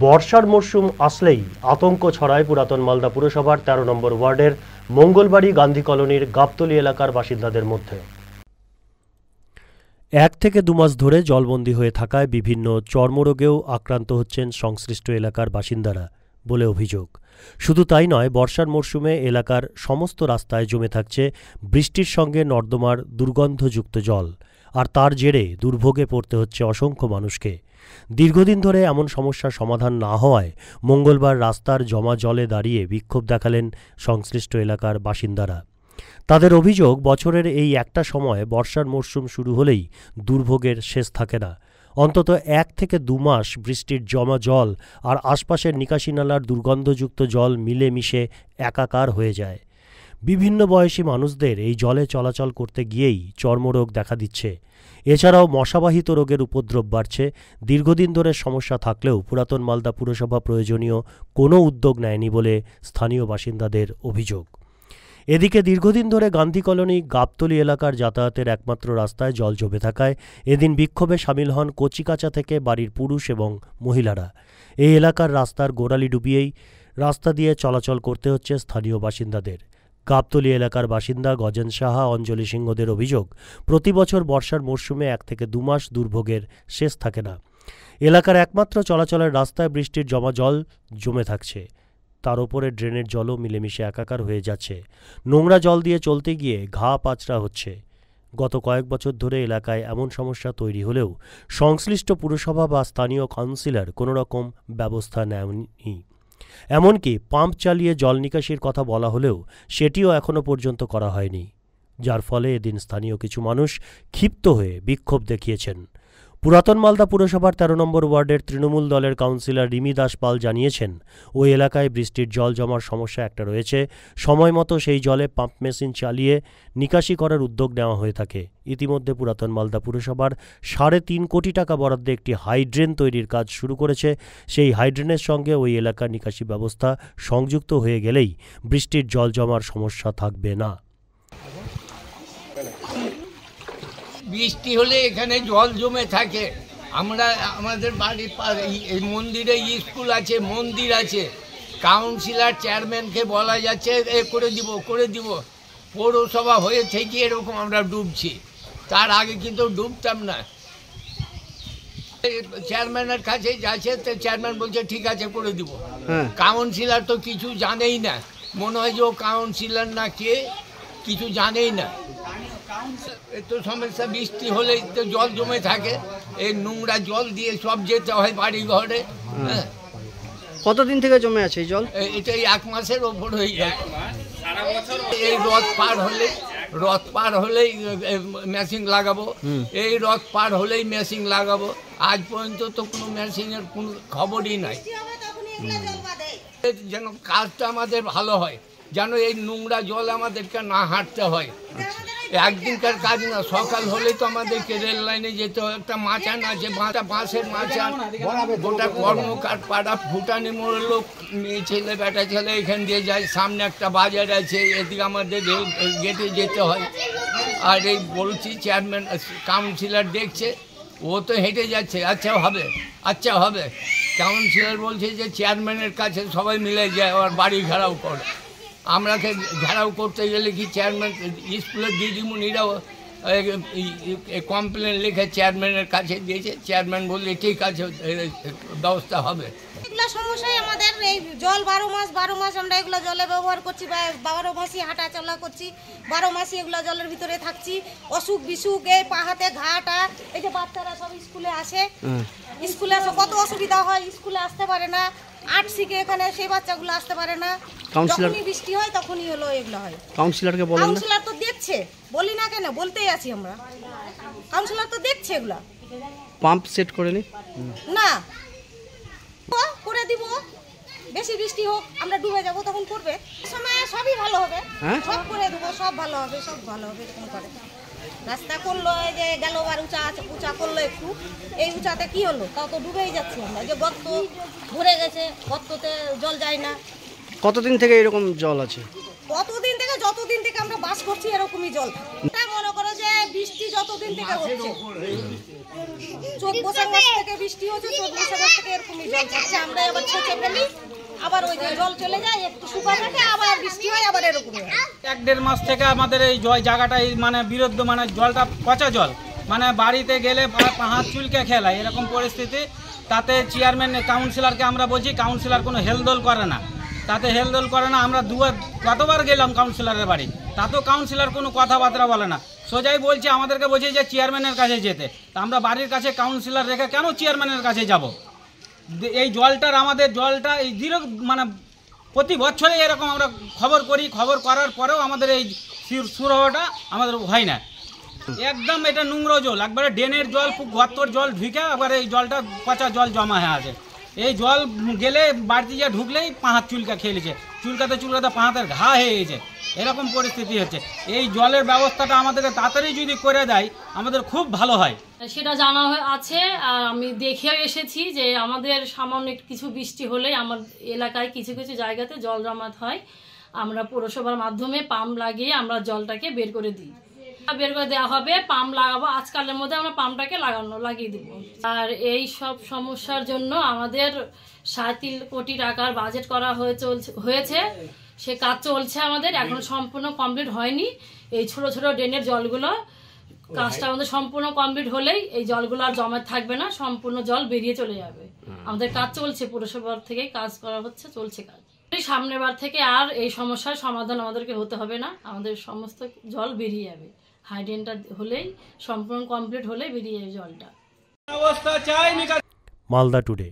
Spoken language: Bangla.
বর্ষার মরশুম আসলেই আতঙ্ক ছড়ায় পুরাতন মালদা পুরসভার ১৩ নম্বর ওয়ার্ডের মঙ্গলবাড়ি গান্ধী কলোনির গাবতলী এলাকার বাসিন্দাদের মধ্যে। ১ থেকে ২ মাস ধরে জলবন্দী হয়ে থাকায় বিভিন্ন চর্মরোগেও আক্রান্ত হচ্ছেন সংশ্লিষ্ট এলাকার বাসিন্দারা বলে অভিযোগ। শুধু তাই নয়, বর্ষার মরশুমে এলাকার সমস্ত রাস্তায় জমে থাকছে বৃষ্টির সঙ্গে নর্দমার দুর্গন্ধযুক্ত জল, আর তার জেরে দুর্ভোগে পড়তে হচ্ছে অসংখ্য মানুষকে। দীর্ঘদিন ধরে এমন সমস্যার সমাধান না হওয়ায় মঙ্গলবার রাস্তার জমা জলে দাঁড়িয়ে বিক্ষোভ দেখালেন সংশ্লিষ্ট এলাকার বাসিন্দারা। তাদের অভিযোগ, বছরের এই একটা সময় বর্ষার মরশুম শুরু হলেই দুর্ভোগের শেষ থাকে না। অন্তত ১ থেকে ২ মাস বৃষ্টির জমা জল আর আশপাশের নিকাশি নালার দুর্গন্ধযুক্ত জল মিলেমিশে একাকার হয়ে যায়। বিভিন্ন বয়সী মানুষদের এই জলে চলাচল করতে গিয়েই চর্মরোগ দেখা দিচ্ছে। এছাড়াও মশাবাহিত রোগের উপদ্রব বাড়ছে। দীর্ঘদিন ধরে সমস্যা থাকলেও পুরাতন মালদা পুরসভা প্রয়োজনীয় কোনো উদ্যোগ নেয়নি বলে স্থানীয় বাসিন্দাদের অভিযোগ। এদিকে দীর্ঘদিন ধরে গান্ধী কলোনি গাবতলী এলাকার যাতায়াতের একমাত্র রাস্তায় জল জমে থাকায় এদিন বিক্ষোভে সামিল হন কচিকাঁচা থেকে বাড়ির পুরুষ এবং মহিলারা। এই এলাকার রাস্তার গোড়ালি ডুবিয়েই রাস্তা দিয়ে চলাচল করতে হচ্ছে স্থানীয় বাসিন্দাদের। গাবতলী এলাকার বাসিন্দা গজেন সাহা, অঞ্জলি সিংহদের অভিযোগ, প্রতি বছর বর্ষার মরশুমে ১ থেকে ২ মাস দুর্ভোগের শেষ থাকে না। এলাকার একমাত্র চলাচলের রাস্তায় বৃষ্টির জমা জল জমে থাকছে, তার উপরে ড্রেনের জলও মিলেমিশে একাকার হয়ে যাচ্ছে। নোংরা জল দিয়ে চলতে গিয়ে ঘা পাচড়া হচ্ছে। গত কয়েক বছর ধরে এলাকায় এমন সমস্যা তৈরি হলেও সংশ্লিষ্ট পুরসভা বা স্থানীয় কাউন্সিলর কোনোরকম ব্যবস্থা নেয়নি। এমনকি পাম্প চালিয়ে জল নিকাশির কথা বলা হলেও সেটিও এখনও পর্যন্ত করা হয়নি, যার ফলে এদিন স্থানীয় কিছু মানুষ ক্ষিপ্ত হয়ে বিক্ষোভ দেখিয়েছেন। পুরাতন মালদা পুরসভার ১৩ নম্বর ওয়ার্ডের তৃণমূল দলের কাউন্সিলর রিমি দাস পাল জানিয়েছেন, ওই এলাকায় বৃষ্টির জল জমার সমস্যা একটা রয়েছে। সময় মতো সেই জলে পাম্প মেশিন চালিয়ে নিকাশি করার উদ্যোগ নেওয়া হয়ে থাকে। ইতিমধ্যে পুরাতন মালদা পুরসভার ৩.৫ কোটি টাকা বরাদ্দে একটি হাইড্রেন তৈরির কাজ শুরু করেছে। সেই হাইড্রেনের সঙ্গে ওই এলাকার নিকাশি ব্যবস্থা সংযুক্ত হয়ে গেলেই বৃষ্টির জল জমার সমস্যা থাকবে না। বৃষ্টি হলে এখানে জল জমে থাকে। আমরা আমাদের বাড়ির এই মন্দিরে স্কুল আছে, মন্দির আছে, কাউন্সিলর চেয়ারম্যানকে বলা যাচ্ছে এ করে দিব। পৌরসভা হয়ে থেকে এরকম আমরা ডুবছি, তার আগে কিন্তু ডুবতাম না। চেয়ারম্যানের কাছে যাচ্ছে, তো চেয়ারম্যান বলছে ঠিক আছে করে দিব। কাউন্সিলর তো কিছু জানেই না, মনে হয় যে ও কাউন্সিলর না কে, কিছু জানেই না। তো সমস্যা, বৃষ্টি হলে তো জল জমে থাকে, এই নোংরা জল দিয়ে সব যেতে হয় বাড়ি ঘরে। কতদিন থেকে জমে আছে এই জল? এটা 1 মাসের ওপর হয়ে যায়। এই রথ পার হলেই মেশিন লাগাবো, এই রথ পার হলেই মেশিন লাগাবো। আজ পর্যন্ত তো কোনো মেশিনের কোনো খবরই নাই। যেন কাজটা আমাদের ভালো হয়, যেন এই নোংরা জল আমাদেরকে না হাঁটতে হয়। একদিনকার কাজ না, সকাল হলে তো আমাদেরকে রেল লাইনে যেতে হয়। একটা মাচান আছে, বাঁশের মাচান, গোটা কর্মকার পাড়া ফুটানি মোড় লোক, মেয়ে ছেলে বেটা ছেলে এখান দিয়ে যায়। সামনে একটা বাজার আছে, এদিকে আমাদের রেল গেটে যেতে হয়। আর এই বলছি চেয়ারম্যান কাউন্সিলর দেখছে, ও তো হেঁটে যাচ্ছে। আচ্ছা হবে কাউন্সিলর বলছে যে চেয়ারম্যানের কাছে সবাই মিলে যায় আর বাড়ি ঘেরাও করে। আমরাকে ঘেরাও করতে গেলে কি চেয়ারম্যান, স্কুলের দিদিমণিরাও কমপ্লেন লিখে চেয়ারম্যানের কাছে দিয়েছে। চেয়ারম্যান বললে ঠিক আছে, ব্যবস্থা হবে। এগুলো সমস্যায় আমাদের এই জল 12 মাস আমরা এগুলো জলে ব্যবহার করছি, 12 মাসই হাঁটা চলা করছি, 12 মাসই এগুলো জলের ভিতরে থাকছি। অসুখ বিসুখ, এই পাহাতে ঘাটা, এই যে বাচ্চারা সব স্কুলে আসে, কত অসুবিধা হয়, স্কুলে আসতে পারে না। আর্ট শিখে এখানে সেই বাচ্চাগুলো আসতে পারে না। যখনই বৃষ্টি হয় তখনই হলো এগুলো হয়। কাউন্সিলরকে বলেন? কাউন্সিলর তো দেখছে, বলি না কেন, বলতেই আছি আমরা। কাউন্সিলর তো দেখছে এগুলা। পাম্প সেট করেনি না, করে দিব। বেশি বৃষ্টি হোক, আমরা ডুবে যাব, তখন করবে। সময় সবই ভালো হবে, সব করে দেবো, সব ভালো হবে। এরকম করে রাস্তা করলো, যে গেল আর উঁচা করলো একটু, এই উঁচাতে কি হলো, তাও তো ডুবেই যাচ্ছি আমরা। যে গর্ত ভরে গেছে, গর্ততে জল যায় না। কতদিন থেকে এরকম জল আছে? যতদিন থেকে আমরা বাস করছি এরকমই জল। মনে করো যে বৃষ্টি যতদিন থেকে হচ্ছে, চোদ্দ বছর মাস থেকে বৃষ্টি হচ্ছে, 14 বছর মাস থেকে এরকমই জল থাকছে। আমরা আবার ছেঁচে ফেলি, আবার ওই যে জল চলে যায়, একটু শুকা থাকে, আবার বৃষ্টি হয়, আবার এরকম হয়। 1-1.5 মাস থেকে আমাদের এই জায়গাটা মানে বিরুদ্ধ, মানে জলটা পচা জল, মানে বাড়িতে গেলে হাত চুলকে খেলায় এরকম পরিস্থিতি। তাতে চেয়ারম্যান কাউন্সিলরকে আমরা বলছি, কাউন্সিলর কোনো হেলদোল করে না, তাতে হেলদোল করে না। আমরা কতবার গেলাম কাউন্সিলরের বাড়ি, তাতেও কাউন্সিলর কোনো কথাবার্তা বলে না, সোজাই বলছে আমাদেরকে বলছে যে চেয়ারম্যানের কাছে যেতে। তা আমরা বাড়ির কাছে কাউন্সিলর রেখে কেন চেয়ারম্যানের কাছে যাব? এই জলটার আমাদের জলটা এই মানে প্রতি বছরে এরকম আমরা খবর করি, খবর করার পরেও আমাদের এই সুরাহটা আমাদের হয় না। একদম এটা নোংরা জল, একবারে ড্রেনের জল, গর্তর জল ঢুকে আবার এই জলটা পচা জল জমা হয়ে আছে। এই জল গেলে বাড়িতে যা ঢুকলেই পাহাড় চুলকা খেলেছে, চুলকাতে চুলকাতে পাহাড়ের ঘা হয়ে গেছে, এরকম পরিস্থিতি হচ্ছে। এই জলের ব্যবস্থাটা আমাদেরকে তাড়াতাড়ি যদি করে দেয় আমাদের খুব ভালো হয়। সেটা জানা আছে, আর আমি দেখেও এসেছি যে আমাদের সামান্য কিছু বৃষ্টি হলেই আমার এলাকায় কিছু কিছু জায়গাতে জল জমাট হয়। আমরা পৌরসভার মাধ্যমে পাম্প লাগিয়ে আমরা জলটাকে বের করে দিই, বের করে দেওয়া হবে। পাম্প লাগাবো, আজকালের মধ্যে আমরা পাম্পটাকে লাগিয়ে দিব। আর এই সব সমস্যার জন্য আমাদের 3.5 কোটি টাকার বাজেট করা হয়েছে, সে কাজ চলছে আমাদের, এখন সম্পূর্ণ কমপ্লিট হয়নি। এই ছোট ছোট ড্রেনের জলগুলো কাজটা আমাদের সম্পূর্ণ কমপ্লিট হলেই এই জলগুলো আর জমা থাকবে না, সম্পূর্ণ জল বেরিয়ে চলে যাবে। আমাদের কাজ চলছে, পৌরসভার থেকে কাজ করা হচ্ছে, চলছে কাজ। সামনের বার থেকে আর এই সমস্যার সমাধান আমাদেরকে হতে হবে না, আমাদের সমস্ত জল বেরিয়ে যাবে। হাইড্রেনটা হলেই সম্পূর্ণ কমপ্লিট হলেই বেরিয়ে যাবে জলটা। মালদা টুডে।